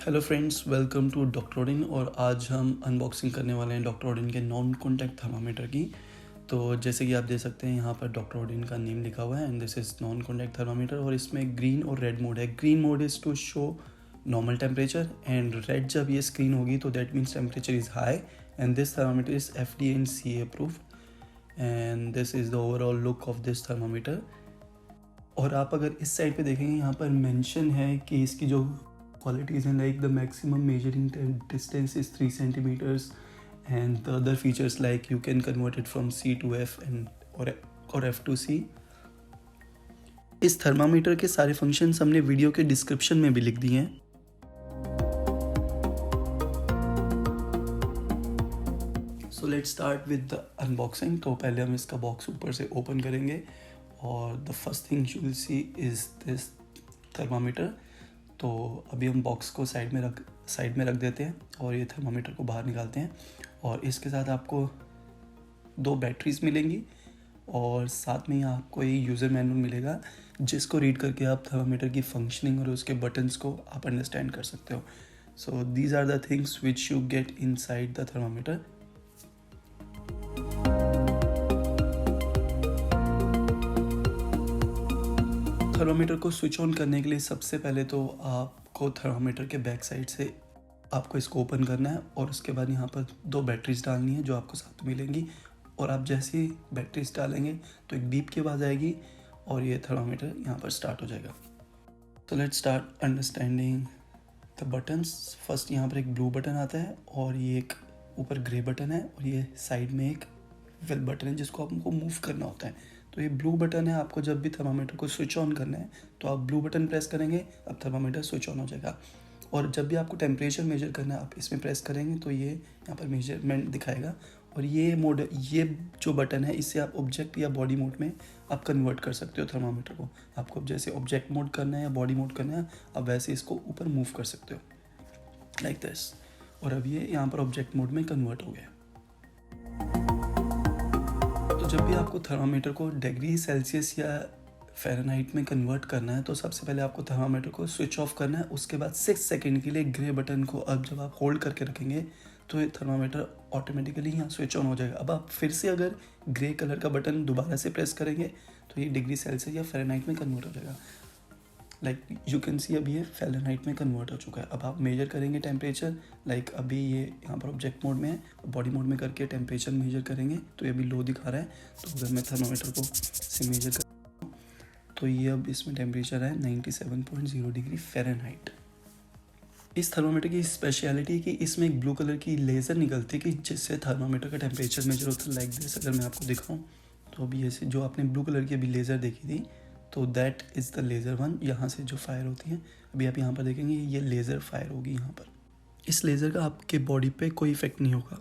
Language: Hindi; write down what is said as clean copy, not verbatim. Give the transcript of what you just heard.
Hello friends, welcome to doctor Odin. और आज हम अनबॉक्सिंग करने वाले हैं डॉक्टर ओडिन के नॉन कॉन्टैक्ट थर्मामीटर की। तो जैसे कि आप देख सकते हैं यहाँ पर डॉक्टर ओडिन का नेम लिखा हुआ है and this is non contact thermometer. और इसमें ग्रीन और रेड मोड है। Green mode is to show normal temperature and red जब ये स्क्रीन होगी तो that means temperature is high and this thermometer is FDA and CA approved and this is the overall look of this thermometer. और आप अगर इस साइड पे देखेंगे यहाँ पर मेंशन है कि इसकी जो qualities and like the maximum measuring distance is 3 centimeters and the other features like you can convert it from C to F and or F to C। इस थर्मामीटर के सारे फंक्शंस हमने वीडियो के डिस्क्रिप्शन में भी लिख दिए हैं। So let's start with the unboxing. तो पहले हम इसका बॉक्स ऊपर से ओपन करेंगे और the first thing you will see is this thermometer. तो अभी हम बॉक्स को साइड में रख देते हैं और ये थर्मामीटर को बाहर निकालते हैं। और इसके साथ आपको 2 बैटरीज मिलेंगी और साथ में ही आपको ये यूज़र मैनुअल मिलेगा जिसको रीड करके आप थर्मामीटर की फंक्शनिंग और उसके बटन्स को आप अंडरस्टैंड कर सकते हो। So these are the things which you get inside the thermometer. Thermometer को स्विच ऑन करने के लिए सबसे पहले तो आपको थर्मामीटर के बैक साइड से आपको इसको ओपन करना है और उसके बाद यहाँ पर 2 बैटरीज डालनी है जो आपको साथ में मिलेंगी। और आप जैसे ही बैटरीज डालेंगे तो एक बीप की आवाज़ आएगी और ये थर्मामीटर यहाँ पर स्टार्ट हो जाएगा। तो let's start understanding the buttons. First यहाँ पर एक ब्लू बटन आता है और ये एक ऊपर ग्रे बटन है और ये साइड में एक वेल बटन है जिसको आपको मूव करना होता है। तो ये ब्लू बटन है, आपको जब भी थर्मामीटर को स्विच ऑन करना है तो आप ब्लू बटन प्रेस करेंगे, अब थर्मामीटर स्विच ऑन हो जाएगा। और जब भी आपको टेम्परेचर मेजर करना है आप इसमें प्रेस करेंगे तो ये यहाँ पर मेजरमेंट दिखाएगा। और ये जो बटन है इससे आप ऑब्जेक्ट या बॉडी मोड में आप कन्वर्ट कर सकते हो थर्मामीटर को। आपको जैसे ऑब्जेक्ट मोड करना है या बॉडी मोड करना है आप वैसे इसको ऊपर मूव कर सकते हो लाइक दिस। और अब ये यहाँ पर ऑब्जेक्ट मोड में कन्वर्ट हो गया। तो जब भी आपको थर्मामीटर को डिग्री सेल्सियस या फ़ारेनहाइट में कन्वर्ट करना है तो सबसे पहले आपको थर्मामीटर को स्विच ऑफ करना है। उसके बाद 6 सेकंड के लिए ग्रे बटन को अब जब आप होल्ड करके रखेंगे तो ये थर्मामीटर ऑटोमेटिकली यहाँ स्विच ऑन हो जाएगा। अब आप फिर से अगर ग्रे कलर का बटन दोबारा से प्रेस करेंगे तो ये डिग्री सेल्सियस या फ़ारेनहाइट में कन्वर्ट हो जाएगा। लाइक यू कैन सी अभी ये फ़ारेनहाइट में कन्वर्ट हो चुका है। अब आप मेजर करेंगे टेम्परेचर, लाइक अभी ये यहाँ पर ऑब्जेक्ट मोड में है, बॉडी मोड में करके टेम्परेचर मेजर करेंगे तो ये अभी लो दिखा रहा है। तो अगर मैं थर्मामीटर को से मेजर कर तो ये अब इसमें टेम्परेचर है 97.0 डिग्री फ़ारेनहाइट। इस थर्मामीटर की स्पेशलिटी है कि इसमें एक ब्लू कलर की लेज़र निकलती है कि जिससे थर्मामीटर का टेम्परेचर मेजर होता है। लाइक दिस अगर मैं आपको दिखाऊं तो अभी ऐसे जो आपने ब्लू कलर की अभी लेज़र देखी थी तो दैट इज़ द लेज़र 1, यहाँ से जो फायर होती है। अभी आप यहाँ पर देखेंगे ये लेज़र फायर होगी यहाँ पर। इस लेज़र का आपके बॉडी पे कोई इफेक्ट नहीं होगा।